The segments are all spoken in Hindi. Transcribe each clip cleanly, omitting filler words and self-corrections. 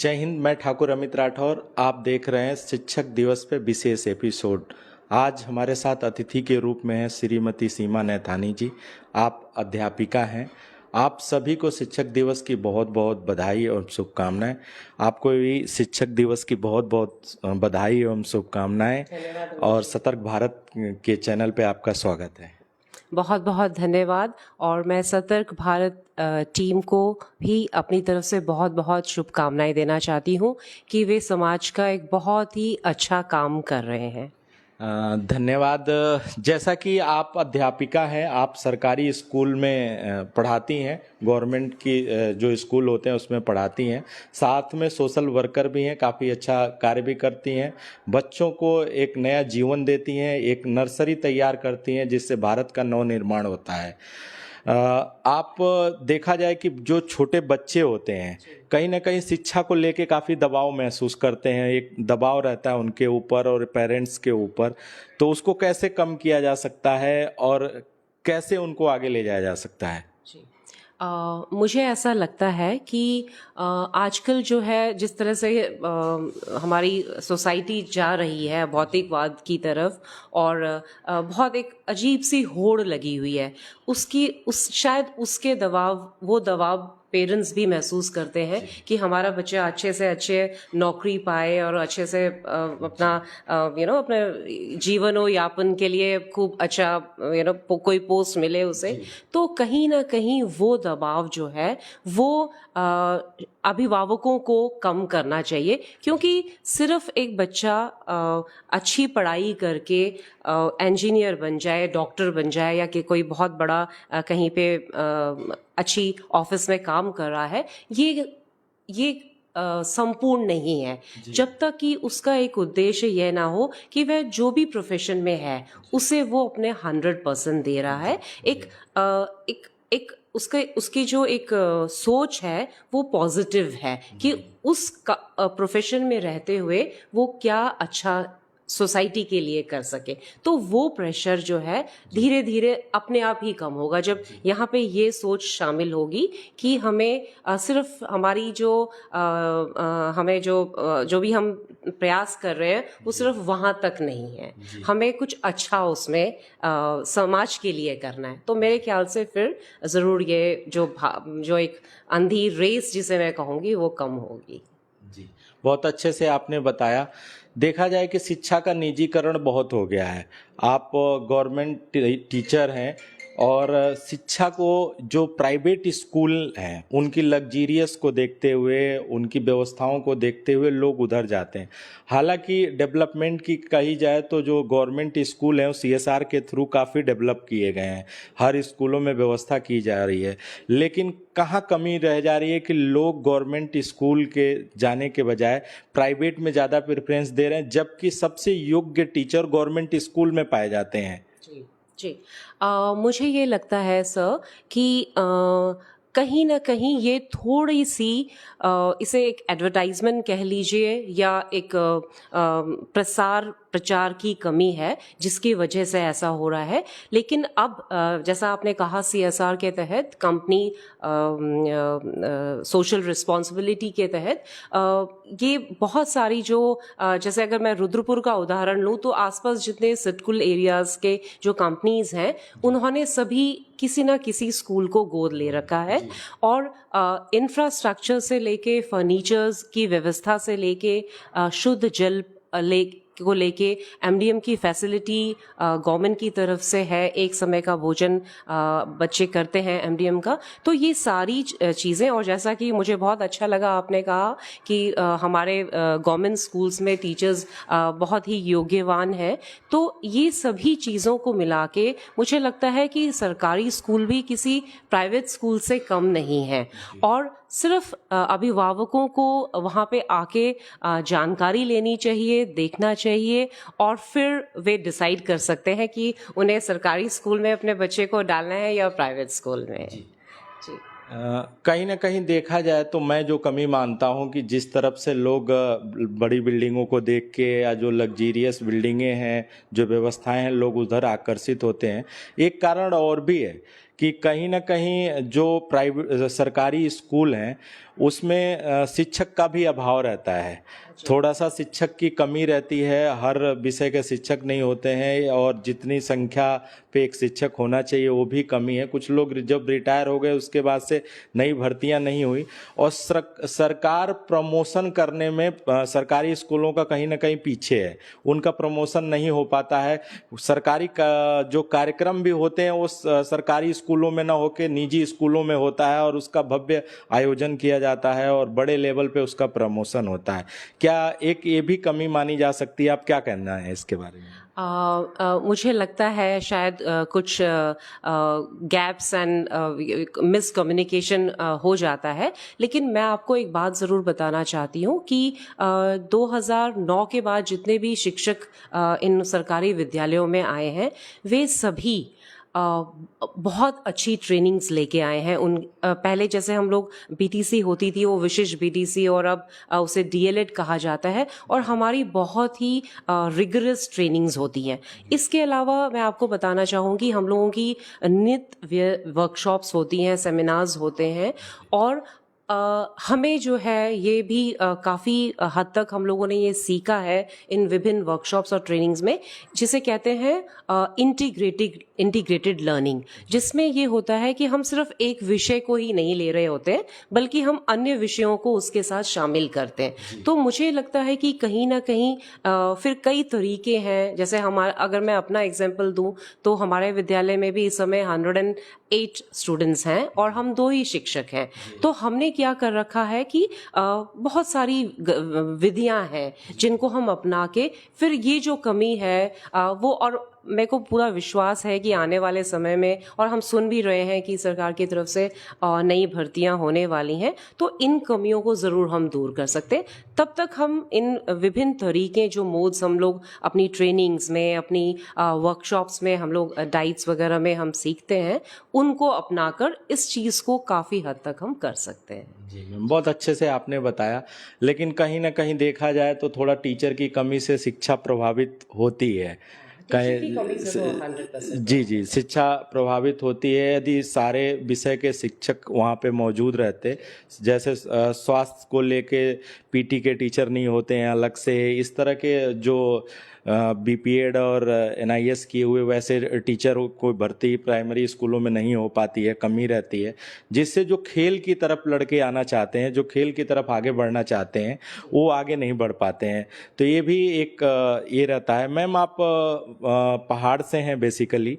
जय हिंद। मैं ठाकुर अमित राठौर। आप देख रहे हैं शिक्षक दिवस पे विशेष एपिसोड। आज हमारे साथ अतिथि के रूप में हैं श्रीमती सीमा नैथानी जी। आप अध्यापिका हैं। आप सभी को शिक्षक दिवस की बहुत बहुत बधाई और शुभकामनाएं। आपको भी शिक्षक दिवस की बहुत बहुत बधाई एवं शुभकामनाएं और सतर्क भारत के चैनल पे आपका स्वागत है। बहुत बहुत धन्यवाद। और मैं सतर्क भारत टीम को भी अपनी तरफ से बहुत बहुत शुभकामनाएं देना चाहती हूं कि वे समाज का एक बहुत ही अच्छा काम कर रहे हैं। धन्यवाद। जैसा कि आप अध्यापिका हैं, आप सरकारी स्कूल में पढ़ाती हैं, गवर्नमेंट की जो स्कूल होते हैं उसमें पढ़ाती हैं, साथ में सोशल वर्कर भी हैं, काफ़ी अच्छा कार्य भी करती हैं, बच्चों को एक नया जीवन देती हैं, एक नर्सरी तैयार करती हैं जिससे भारत का नव निर्माण होता है। आप देखा जाए कि जो छोटे बच्चे होते हैं कहीं ना कहीं शिक्षा को लेके काफ़ी दबाव महसूस करते हैं, एक दबाव रहता है उनके ऊपर और पेरेंट्स के ऊपर, तो उसको कैसे कम किया जा सकता है और कैसे उनको आगे ले जाया जा सकता है? जी, मुझे ऐसा लगता है कि आजकल जो है जिस तरह से हमारी सोसाइटी जा रही है भौतिकवाद की तरफ, और बहुत एक अजीब सी होड़ लगी हुई है, शायद उसके वो दबाव पेरेंट्स भी महसूस करते हैं कि हमारा बच्चा अच्छे से अच्छे नौकरी पाए और अच्छे से अपना अपने जीवनो यापन के लिए खूब अच्छा कोई पोस्ट मिले उसे। तो कहीं ना कहीं वो दबाव जो है वो अभिभावकों को कम करना चाहिए, क्योंकि सिर्फ एक बच्चा अच्छी पढ़ाई करके इंजीनियर बन जाए, डॉक्टर बन जाए, या कि कोई बहुत बड़ा कहीं पे अच्छी ऑफिस में काम कर रहा है, ये संपूर्ण नहीं है जब तक कि उसका एक उद्देश्य यह ना हो कि वह जो भी प्रोफेशन में है उसे वो अपने 100% दे रहा है। एक उसकी जो एक सोच है वो पॉजिटिव है कि उस प्रोफेशन में रहते हुए वो क्या अच्छा सोसाइटी के लिए कर सके। तो वो प्रेशर जो है धीरे धीरे अपने आप ही कम होगा जब यहाँ पे ये सोच शामिल होगी कि हमें सिर्फ हमारी हमें जो भी हम प्रयास कर रहे हैं वो सिर्फ वहाँ तक नहीं है, हमें कुछ अच्छा उसमें समाज के लिए करना है। तो मेरे ख्याल से फिर ज़रूर ये जो एक अंधी रेस जिसे मैं कहूँगी वो कम होगी। जी, बहुत अच्छे से आपने बताया। देखा जाए कि शिक्षा का निजीकरण बहुत हो गया है। आप गवर्नमेंट टीचर हैं और शिक्षा को जो प्राइवेट स्कूल हैं उनकी लग्जीरियस को देखते हुए, उनकी व्यवस्थाओं को देखते हुए लोग उधर जाते हैं। हालांकि डेवलपमेंट की कही जाए तो जो गवर्नमेंट स्कूल हैं वो CSR के थ्रू काफ़ी डेवलप किए गए हैं, हर स्कूलों में व्यवस्था की जा रही है, लेकिन कहाँ कमी रह जा रही है कि लोग गवर्नमेंट स्कूल के जाने के बजाय प्राइवेट में ज़्यादा प्रेफरेंस दे रहे हैं, जबकि सबसे योग्य टीचर गवर्नमेंट स्कूल में पाए जाते हैं। जी, मुझे ये लगता है सर कि कहीं ना कहीं ये थोड़ी सी इसे एक एडवर्टाइजमेंट कह लीजिए या एक प्रचार की कमी है जिसकी वजह से ऐसा हो रहा है। लेकिन अब जैसा आपने कहा CSR के तहत, कंपनी सोशल रिस्पॉन्सिबिलिटी के तहत ये बहुत सारी जैसे अगर मैं रुद्रपुर का उदाहरण लूँ तो आसपास जितने सिटकुल एरियाज के जो कंपनीज हैं उन्होंने सभी किसी ना किसी स्कूल को गोद ले रखा है, और इंफ्रास्ट्रक्चर से लेके फर्नीचर्स की व्यवस्था से लेके शुद्ध जल को लेके MDM की फैसिलिटी गवर्नमेंट की तरफ से है, एक समय का भोजन बच्चे करते हैं MDM का। तो ये सारी चीज़ें, और जैसा कि मुझे बहुत अच्छा लगा आपने कहा कि हमारे गवर्नमेंट स्कूल्स में टीचर्स बहुत ही योग्यवान हैं, तो ये सभी चीज़ों को मिला के मुझे लगता है कि सरकारी स्कूल भी किसी प्राइवेट स्कूल से कम नहीं है। और सिर्फ अभिभावकों को वहाँ पे आके जानकारी लेनी चाहिए, देखना चाहिए, और फिर वे डिसाइड कर सकते हैं कि उन्हें सरकारी स्कूल में अपने बच्चे को डालना है या प्राइवेट स्कूल में। जी। कहीं ना कहीं देखा जाए तो मैं जो कमी मानता हूं कि जिस तरफ से लोग बड़ी बिल्डिंगों को देख के या जो लग्जीरियस बिल्डिंगें हैं, जो व्यवस्थाएं हैं, लोग उधर आकर्षित होते हैं। एक कारण और भी है कि कहीं ना कहीं जो प्राइवेट सरकारी स्कूल हैं उसमें शिक्षक का भी अभाव रहता है, थोड़ा सा शिक्षक की कमी रहती है, हर विषय के शिक्षक नहीं होते हैं और जितनी संख्या पे एक शिक्षक होना चाहिए वो भी कमी है। कुछ लोग जब रिटायर हो गए उसके बाद से नई भर्तियां नहीं हुई और सरकार प्रमोशन करने में सरकारी स्कूलों का कहीं ना कहीं पीछे है, उनका प्रमोशन नहीं हो पाता है। सरकारी का जो कार्यक्रम भी होते हैं वो सरकारी स्कूलों में ना होके निजी स्कूलों में होता है और उसका भव्य आयोजन किया जाता है और बड़े लेवल पे उसका प्रमोशन होता है। क्या एक ये भी कमी मानी जा सकती है? आप क्या कहना है इसके बारे में? मुझे लगता है शायद कुछ गैप्स एंड मिसकम्युनिकेशन हो जाता है, लेकिन मैं आपको एक बात ज़रूर बताना चाहती हूँ कि 2009 के बाद जितने भी शिक्षक इन सरकारी विद्यालयों में आए हैं वे सभी बहुत अच्छी ट्रेनिंग्स लेके आए हैं। पहले जैसे हम लोग बीटीसी होती थी वो विशिष्ट बीटीसी और अब उसे डीएलएड कहा जाता है और हमारी बहुत ही रिगरस ट्रेनिंग्स होती हैं। इसके अलावा मैं आपको बताना चाहूँगी हम लोगों की नित्य वर्कशॉप्स होती हैं, सेमिनार्स होते हैं और हमें जो है ये भी काफ़ी हद तक हम लोगों ने ये सीखा है इन विभिन्न वर्कशॉप्स और ट्रेनिंग्स में, जिसे कहते हैं इंटीग्रेटेड लर्निंग, जिसमें ये होता है कि हम सिर्फ एक विषय को ही नहीं ले रहे होते हैं बल्कि हम अन्य विषयों को उसके साथ शामिल करते हैं। तो मुझे लगता है कि कहीं ना कहीं फिर कई तरीके हैं। जैसे हमारा, अगर मैं अपना एग्जाम्पल दूं तो हमारे विद्यालय में भी इस समय 108 स्टूडेंट्स हैं और हम 2 ही शिक्षक हैं। तो हमने क्या कर रखा है कि बहुत सारी विधियां हैं जिनको हम अपना के फिर ये जो कमी है वो, और मेरे को पूरा विश्वास है कि आने वाले समय में, और हम सुन भी रहे हैं कि सरकार की तरफ से नई भर्तियां होने वाली हैं, तो इन कमियों को ज़रूर हम दूर कर सकते हैं। तब तक हम इन विभिन्न तरीके जो मोड्स हम लोग अपनी ट्रेनिंग्स में, अपनी वर्कशॉप्स में, हम लोग डाइट्स वगैरह में हम सीखते हैं, उनको अपनाकर इस चीज़ को काफ़ी हद तक हम कर सकते हैं। जी मैम, बहुत अच्छे से आपने बताया, लेकिन कहीं ना कहीं देखा जाए तो थोड़ा टीचर की कमी से शिक्षा प्रभावित होती है। जी जी, शिक्षा प्रभावित होती है यदि सारे विषय के शिक्षक वहाँ पे मौजूद रहते। जैसे स्वास्थ्य को लेके पीटी के टीचर नहीं होते हैं अलग से, इस तरह के जो बीपीएड और एनआईएस किए हुए वैसे टीचर को भर्ती प्राइमरी स्कूलों में नहीं हो पाती है, कमी रहती है, जिससे जो खेल की तरफ लड़के आना चाहते हैं, जो खेल की तरफ आगे बढ़ना चाहते हैं, वो आगे नहीं बढ़ पाते हैं। तो ये भी एक ये रहता है। मैम, आप पहाड़ से हैं बेसिकली,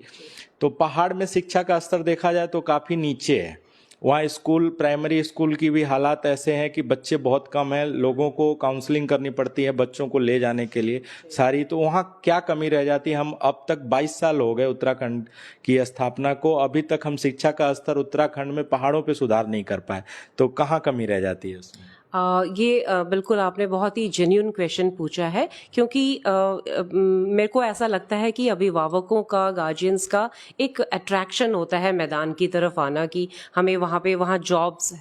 तो पहाड़ में शिक्षा का स्तर देखा जाए तो काफ़ी नीचे है। वहाँ स्कूल, प्राइमरी स्कूल की भी हालात ऐसे हैं कि बच्चे बहुत कम हैं, लोगों को काउंसलिंग करनी पड़ती है बच्चों को ले जाने के लिए सारी। तो वहाँ क्या कमी रह जाती है? हम अब तक 22 साल हो गए उत्तराखंड की स्थापना को, अभी तक हम शिक्षा का स्तर उत्तराखंड में पहाड़ों पे सुधार नहीं कर पाए, तो कहाँ कमी रह जाती है उसमें? ये बिल्कुल आपने बहुत ही जेन्युइन क्वेश्चन पूछा है, क्योंकि मेरे को ऐसा लगता है कि अभिभावकों का, गार्जियंस का एक अट्रैक्शन होता है मैदान की तरफ आना, कि हमें वहाँ जॉब्स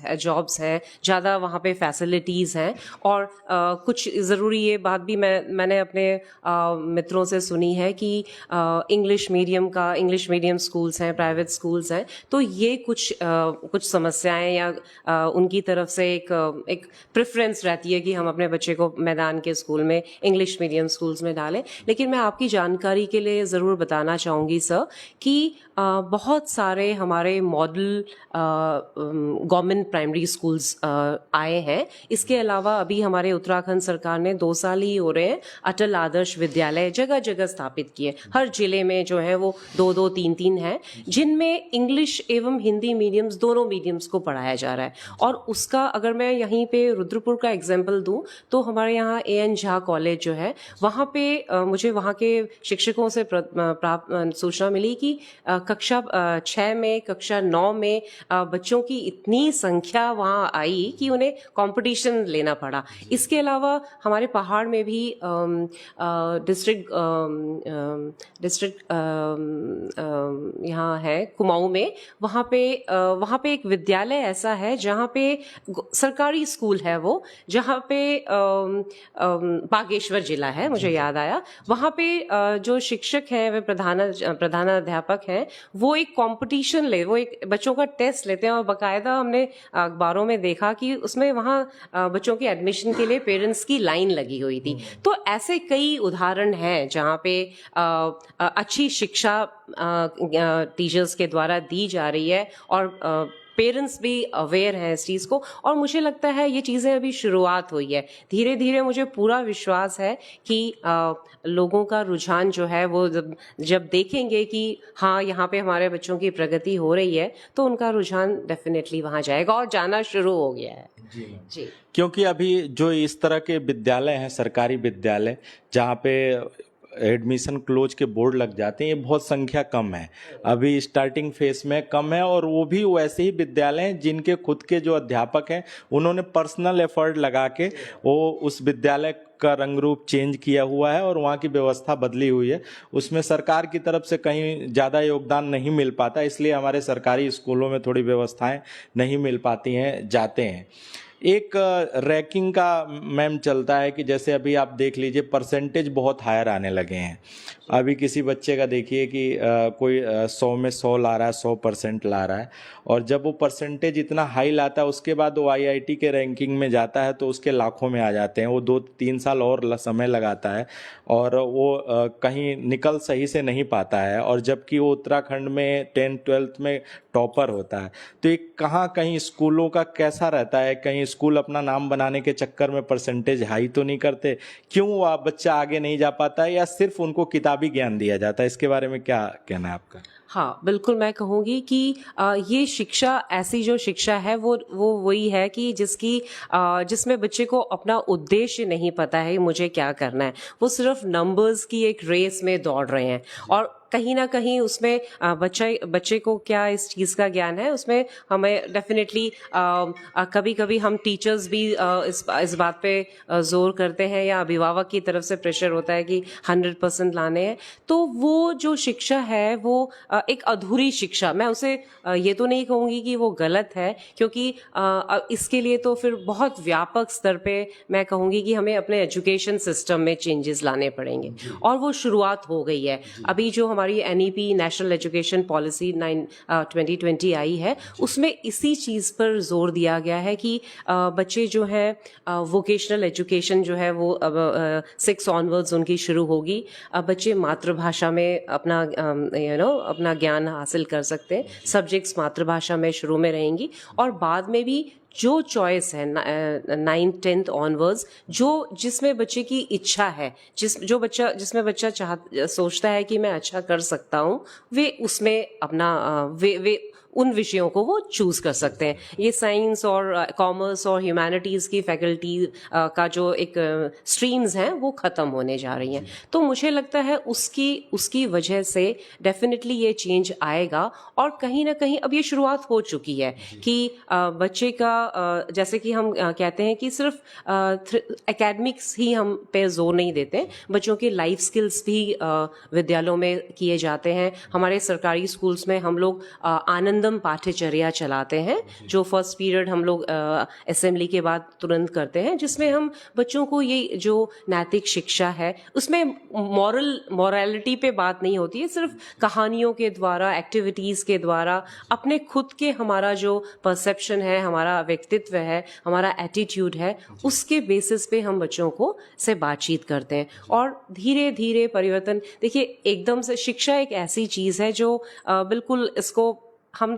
हैं ज़्यादा, वहाँ पे फैसिलिटीज़ हैं, और कुछ ज़रूरी ये बात भी मैंने अपने मित्रों से सुनी है कि इंग्लिश मीडियम स्कूल्स हैं, प्राइवेट स्कूल्स हैं, तो ये कुछ समस्याएं या उनकी तरफ से एक प्रेफरेंस रहती है कि हम अपने बच्चे को मैदान के स्कूल में, इंग्लिश मीडियम स्कूल्स में डालें। लेकिन मैं आपकी जानकारी के लिए ज़रूर बताना चाहूँगी सर कि बहुत सारे हमारे मॉडल गवर्नमेंट प्राइमरी स्कूल्स आए हैं। इसके अलावा अभी हमारे उत्तराखंड सरकार ने 2 साल ही हो रहे हैं अटल आदर्श विद्यालय जगह जगह स्थापित किए। हर जिले में जो है वो 2-2, 3-3 हैं, जिनमें इंग्लिश एवं हिंदी मीडियम्स, दोनों मीडियम्स को पढ़ाया जा रहा है। और उसका अगर मैं यहीं पे रुद्रपुर का एग्जाम्पल दूं तो हमारे यहाँ एएन झा कॉलेज जो है, वहाँ पे मुझे वहाँ के शिक्षकों से प्राप्त सूचना मिली कि कक्षा 6 में, कक्षा 9 में बच्चों की इतनी संख्या वहाँ आई कि उन्हें कंपटीशन लेना पड़ा। इसके अलावा हमारे पहाड़ में भी डिस्ट्रिक्ट यहाँ है कुमाऊं में, वहाँ पे एक विद्यालय ऐसा है जहाँ पे सरकारी स्कूल है वो, जहाँ पे बागेश्वर जिला है, मुझे याद आया, वहाँ पे जो शिक्षक हैं वे प्रधानाध्यापक हैं, वो एक कंपटीशन वो एक बच्चों का टेस्ट लेते हैं, और बाकायदा हमने अखबारों में देखा कि उसमें वहाँ बच्चों के एडमिशन के लिए पेरेंट्स की लाइन लगी हुई थी। तो ऐसे कई उदाहरण हैं जहाँ पे अच्छी शिक्षा टीचर्स के द्वारा दी जा रही है, और पेरेंट्स भी अवेयर हैं इस चीज़ को, और मुझे लगता है ये चीज़ें अभी शुरुआत हुई है। धीरे धीरे मुझे पूरा विश्वास है कि लोगों का रुझान जो है वो जब देखेंगे कि हाँ यहाँ पे हमारे बच्चों की प्रगति हो रही है, तो उनका रुझान डेफिनेटली वहाँ जाएगा, और जाना शुरू हो गया है। जी। क्योंकि अभी जो इस तरह के विद्यालय हैं, सरकारी विद्यालय, जहाँ पे एडमिशन क्लोज के बोर्ड लग जाते हैं, ये बहुत संख्या कम है, अभी स्टार्टिंग फेस में कम है। और वो भी वैसे ही विद्यालय हैं जिनके खुद के जो अध्यापक हैं उन्होंने पर्सनल एफर्ट लगा के वो उस विद्यालय का रंग रूप चेंज किया हुआ है और वहाँ की व्यवस्था बदली हुई है। उसमें सरकार की तरफ से कहीं ज़्यादा योगदान नहीं मिल पाता, इसलिए हमारे सरकारी स्कूलों में थोड़ी व्यवस्थाएं नहीं मिल पाती हैं, जाते हैं। एक रैंकिंग का मैम चलता है कि जैसे अभी आप देख लीजिए परसेंटेज बहुत हायर आने लगे हैं। अभी किसी बच्चे का देखिए कि कोई 100 में 100 ला रहा है, 100% ला रहा है, और जब वो परसेंटेज इतना हाई लाता है उसके बाद वो आईआईटी के रैंकिंग में जाता है तो उसके लाखों में आ जाते हैं। वो 2-3 साल और समय लगाता है और वो कहीं निकल सही से नहीं पाता है, और जबकि वो उत्तराखंड में 10th-12th में टॉपर होता है। तो ये कहाँ कहीं स्कूलों का कैसा रहता है, कहीं स्कूल अपना नाम बनाने के चक्कर में परसेंटेज हाई तो नहीं करते? क्यों वो बच्चा आगे नहीं जा पाता है, या सिर्फ उनको किताबी ज्ञान दिया जाता है? इसके बारे में क्या कहना है आपका? हाँ, बिल्कुल मैं कहूँगी कि ये शिक्षा, ऐसी जो शिक्षा है वो वही है कि जिसमें बच्चे को अपना उद्देश्य नहीं पता है मुझे क्या करना है। वो सिर्फ नंबर्स की एक रेस में दौड़ रहे हैं, और कहीं ना कहीं उसमें बच्चे को क्या इस चीज़ का ज्ञान है, उसमें हमें डेफिनेटली कभी कभी हम टीचर्स भी इस बात पे जोर करते हैं, या अभिभावक की तरफ से प्रेशर होता है कि 100% लाने हैं। तो वो जो शिक्षा है वो एक अधूरी शिक्षा, मैं उसे ये तो नहीं कहूँगी कि वो गलत है, क्योंकि इसके लिए तो फिर बहुत व्यापक स्तर पे मैं कहूँगी कि हमें अपने एजुकेशन सिस्टम में चेंजेस लाने पड़ेंगे, और वो शुरुआत हो गई है। अभी जो हमारी एनईपी नेशनल एजुकेशन पॉलिसी 2020 आई है, उसमें इसी चीज़ पर जोर दिया गया है कि बच्चे जो हैं वोकेशनल एजुकेशन जो है वो अब 6 ऑनवर्ड्स उनकी शुरू होगी। अब बच्चे मातृभाषा में अपना अपना ज्ञान हासिल कर सकते हैं, सब्जेक्ट्स मातृभाषा में शुरू में रहेंगी, और बाद में भी जो चॉइस है 9th-10th ऑनवर्ड्स, जिसमें बच्चे की इच्छा है, जिसमें बच्चा सोचता है कि मैं अच्छा कर सकता हूँ, वे उसमें अपना वे उन विषयों को वो चूज कर सकते हैं। ये साइंस और कॉमर्स और ह्यूमैनिटीज़ की फैकल्टी का जो एक स्ट्रीम्स हैं वो ख़त्म होने जा रही हैं। तो मुझे लगता है उसकी वजह से डेफिनेटली ये चेंज आएगा, और कहीं ना कहीं अब ये शुरुआत हो चुकी है कि बच्चे का जैसे कि हम कहते हैं कि सिर्फ एकेडमिक्स ही हम पे जोर नहीं देते, बच्चों के लाइफ स्किल्स भी विद्यालयों में किए जाते हैं। हमारे सरकारी स्कूल्स में हम लोग आनंदम पाठ्यचर्या चलाते हैं, जो फर्स्ट पीरियड हम लोग असेंबली के बाद तुरंत करते हैं, जिसमें हम बच्चों को ये जो नैतिक शिक्षा है, उसमें मॉरलिटी पे बात नहीं होती है, सिर्फ कहानियों के द्वारा, एक्टिविटीज़ के द्वारा, अपने खुद के हमारा जो परसेप्शन है, हमारा व्यक्तित्व है, हमारा एटीट्यूड है, उसके बेसिस पे हम बच्चों को से बातचीत करते हैं, और धीरे धीरे परिवर्तन। देखिए, एकदम से शिक्षा एक ऐसी चीज़ है जो बिल्कुल इसको हम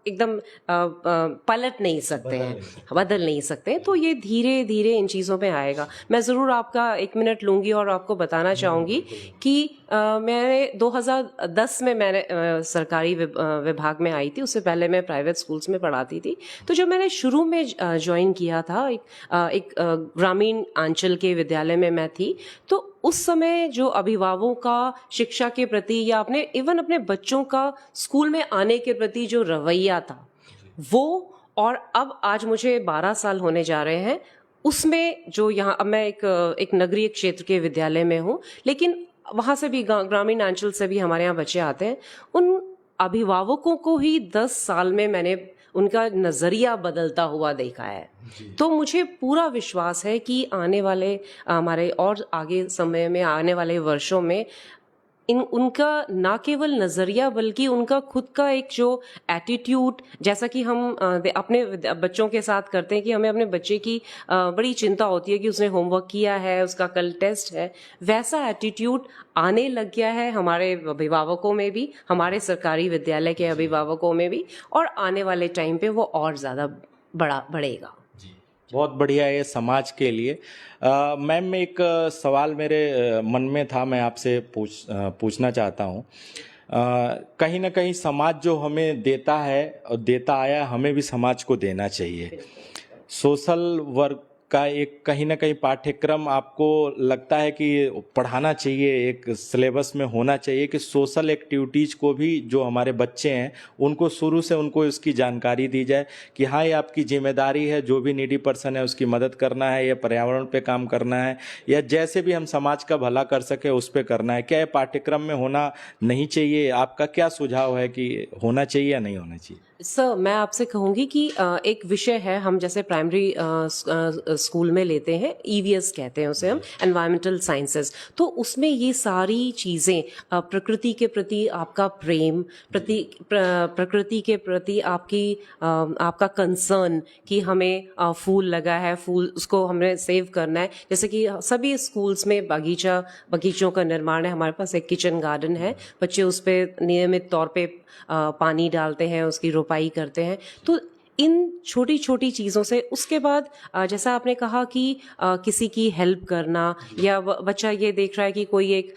एकदम पलट नहीं सकते हैं, बदल नहीं सकते। तो ये धीरे धीरे इन चीज़ों पे आएगा। मैं ज़रूर आपका 1 मिनट लूँगी और आपको बताना चाहूँगी कि मैंने 2010 में सरकारी विभाग में आई थी। उससे पहले मैं प्राइवेट स्कूल्स में पढ़ाती थी। तो जब मैंने शुरू में ज्वाइन किया था, एक ग्रामीण आंचल के विद्यालय में मैं थी, तो उस समय जो अभिभावकों का शिक्षा के प्रति, या अपने बच्चों का स्कूल में आने के प्रति जो रवैया था वो, और अब आज मुझे 12 साल होने जा रहे हैं, उसमें जो यहाँ अब मैं एक नगरीय क्षेत्र के विद्यालय में हूँ, लेकिन वहाँ से भी ग्रामीण अंचल से भी हमारे यहाँ बच्चे आते हैं। उन अभिभावकों को ही 10 साल में मैंने उनका नज़रिया बदलता हुआ देखा है। तो मुझे पूरा विश्वास है कि आने वाले हमारे और आगे समय में, आने वाले वर्षों में उनका ना केवल नज़रिया बल्कि उनका खुद का एक जो एटीट्यूड, जैसा कि हम अपने बच्चों के साथ करते हैं कि हमें अपने बच्चे की बड़ी चिंता होती है कि उसने होमवर्क किया है, उसका कल टेस्ट है, वैसा एटीट्यूड आने लग गया है हमारे अभिभावकों में भी, हमारे सरकारी विद्यालय के अभिभावकों में भी, और आने वाले टाइम पे वो और ज़्यादा बढ़ेगा। बहुत बढ़िया है ये समाज के लिए। मैम, एक सवाल मेरे मन में था, मैं आपसे पूछना चाहता हूँ। कहीं ना कहीं समाज जो हमें देता है और देता आया, हमें भी समाज को देना चाहिए। सोशल वर्क का एक कहीं ना कहीं पाठ्यक्रम आपको लगता है कि पढ़ाना चाहिए, एक सिलेबस में होना चाहिए कि सोशल एक्टिविटीज़ को भी जो हमारे बच्चे हैं उनको शुरू से उनको इसकी जानकारी दी जाए कि हाँ, ये आपकी जिम्मेदारी है, जो भी नीडी पर्सन है उसकी मदद करना है, या पर्यावरण पे काम करना है, या जैसे भी हम समाज का भला कर सके उस पे करना है। क्या ये पाठ्यक्रम में होना नहीं चाहिए? आपका क्या सुझाव है कि होना चाहिए या नहीं होना चाहिए? सर, मैं आपसे कहूँगी कि एक विषय है, हम जैसे प्राइमरी स्कूल में लेते हैं, ईवीएस कहते हैं उसे हम, एनवायरमेंटल साइंसेस। तो उसमें ये सारी चीज़ें, प्रकृति के प्रति आपका प्रेम, प्रकृति के प्रति आपका कंसर्न कि हमें फूल लगा है, फूल उसको हमें सेव करना है। जैसे कि सभी स्कूल्स में बगीचों का निर्माण है, हमारे पास एक किचन गार्डन है, बच्चे उस पर नियमित तौर पे पानी डालते हैं, उसकी रोपाई करते हैं। तो इन छोटी छोटी चीज़ों से, उसके बाद जैसा आपने कहा कि किसी की हेल्प करना, या बच्चा ये देख रहा है कि कोई एक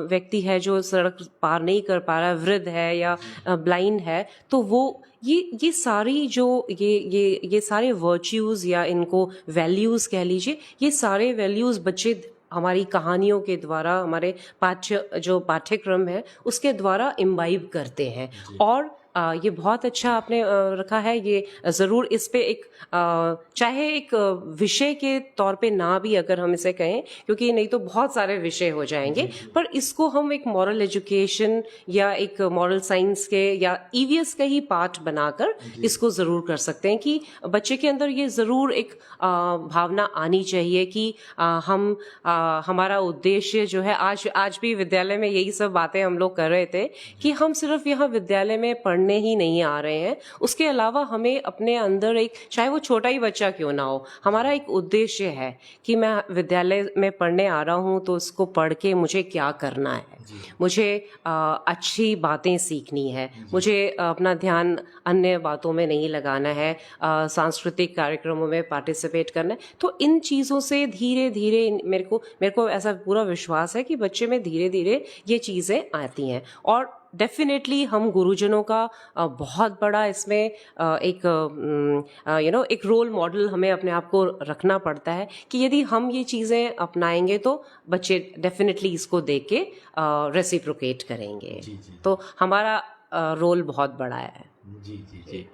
व्यक्ति है जो सड़क पार नहीं कर पा रहा है, वृद्ध है या ब्लाइंड है, तो वो ये सारी जो ये सारे वर्च्यूज़ या इनको वैल्यूज़ कह लीजिए, ये सारे वैल्यूज़ बच्चे हमारी कहानियों के द्वारा, हमारे पाठ्यक्रम है उसके द्वारा इम्बाइब करते हैं। और ये बहुत अच्छा आपने रखा है। ये ज़रूर इस पे एक चाहे एक विषय के तौर पे ना भी अगर हम इसे कहें, क्योंकि नहीं तो बहुत सारे विषय हो जाएंगे, पर इसको हम एक मॉरल एजुकेशन या एक मॉरल साइंस के या ईवीएस का ही पार्ट बनाकर इसको ज़रूर कर सकते हैं कि बच्चे के अंदर ये ज़रूर एक भावना आनी चाहिए कि हमारा उद्देश्य जो है, आज भी विद्यालय में यही सब बातें हम लोग कर रहे थे कि हम सिर्फ यहाँ विद्यालय में पढ़ने ही नहीं आ रहे हैं, उसके अलावा हमें अपने अंदर एक, चाहे वो छोटा ही बच्चा क्यों ना हो, हमारा एक उद्देश्य है कि मैं विद्यालय में पढ़ने आ रहा हूँ तो इसको पढ़ के मुझे क्या करना है, मुझे अच्छी बातें सीखनी है, मुझे अपना ध्यान अन्य बातों में नहीं लगाना है, सांस्कृतिक कार्यक्रमों में पार्टिसिपेट करना है। तो इन चीज़ों से धीरे धीरे मेरे को ऐसा पूरा विश्वास है कि बच्चे में धीरे धीरे ये चीज़ें आती हैं। और डेफिनेटली हम गुरुजनों का बहुत बड़ा इसमें एक रोल मॉडल हमें अपने आप को रखना पड़ता है कि यदि हम ये चीज़ें अपनाएंगे तो बच्चे डेफिनेटली इसको देख के रेसिप्रोकेट करेंगे। तो हमारा रोल बहुत बड़ा है। जी।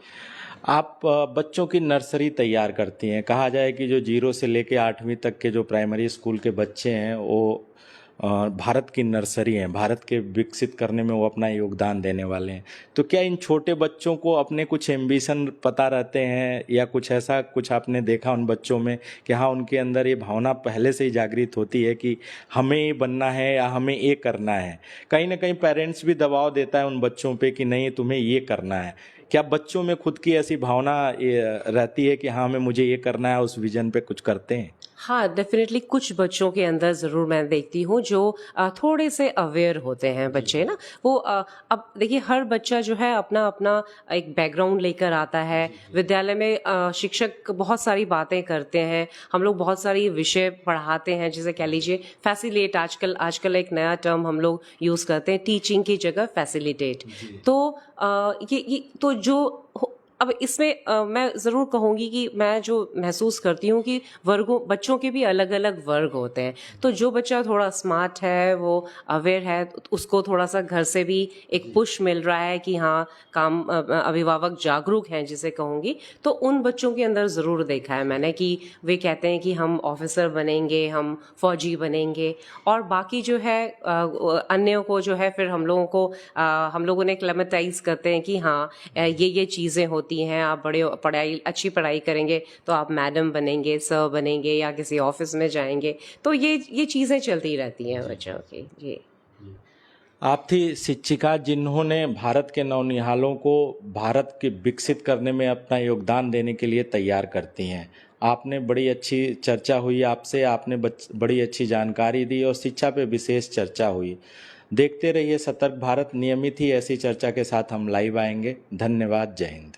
आप बच्चों की नर्सरी तैयार करती हैं। कहा जाए कि जो 0 से लेके 8वीं तक के जो प्राइमरी स्कूल के बच्चे हैं वो भारत की नर्सरी हैं, भारत के विकसित करने में वो अपना योगदान देने वाले हैं। तो क्या इन छोटे बच्चों को अपने कुछ एम्बिशन पता रहते हैं, या कुछ ऐसा कुछ आपने देखा उन बच्चों में कि हाँ, उनके अंदर ये भावना पहले से ही जागृत होती है कि हमें ये बनना है या हमें ये करना है? कहीं ना कहीं पेरेंट्स भी दबाव देता है उन बच्चों पे कि नहीं, तुम्हें ये करना है। क्या बच्चों में खुद की ऐसी भावना रहती है कि हाँ, मुझे ये करना है, उस विजन पे कुछ करते हैं? हाँ, डेफिनेटली कुछ बच्चों के अंदर ज़रूर मैं देखती हूँ जो थोड़े से अवेयर होते हैं बच्चे ना। वो अब देखिए, हर बच्चा जो है अपना अपना एक बैकग्राउंड लेकर आता है। विद्यालय में शिक्षक बहुत सारी बातें करते हैं, हम लोग बहुत सारी विषय पढ़ाते हैं, जैसे कह लीजिए फैसिलिटेट, आजकल एक नया टर्म हम लोग यूज़ करते हैं, टीचिंग की जगह फैसिलिटेट। तो ये तो जो अब इसमें मैं ज़रूर कहूँगी कि मैं जो महसूस करती हूँ कि बच्चों के भी अलग अलग वर्ग होते हैं। तो जो बच्चा थोड़ा स्मार्ट है, वो अवेयर है, उसको थोड़ा सा घर से भी एक पुश मिल रहा है कि हाँ, अभिभावक जागरूक हैं जिसे कहूँगी, तो उन बच्चों के अंदर ज़रूर देखा है मैंने कि वे कहते हैं कि हम ऑफिसर बनेंगे, हम फौजी बनेंगे। और बाकी जो है अन्यों को जो है फिर हम लोगों ने क्लेमेटाइज करते हैं कि हाँ, ये चीज़ें होती हैं, आप अच्छी पढ़ाई करेंगे तो आप मैडम बनेंगे, सर बनेंगे, या किसी ऑफिस में जाएंगे। तो ये चीज़ें चलती रहती हैं बच्चों की। जी। आप थी शिक्षिका जिन्होंने भारत के नौनिहालों को भारत के विकसित करने में अपना योगदान देने के लिए तैयार करती हैं। आपने बड़ी अच्छी चर्चा हुई आपसे, आपने बड़ी अच्छी जानकारी दी और शिक्षा पे विशेष चर्चा हुई। देखते रहिए सतर्क भारत, नियमित ही ऐसी चर्चा के साथ हम लाइव आएंगे। धन्यवाद, जय हिंद।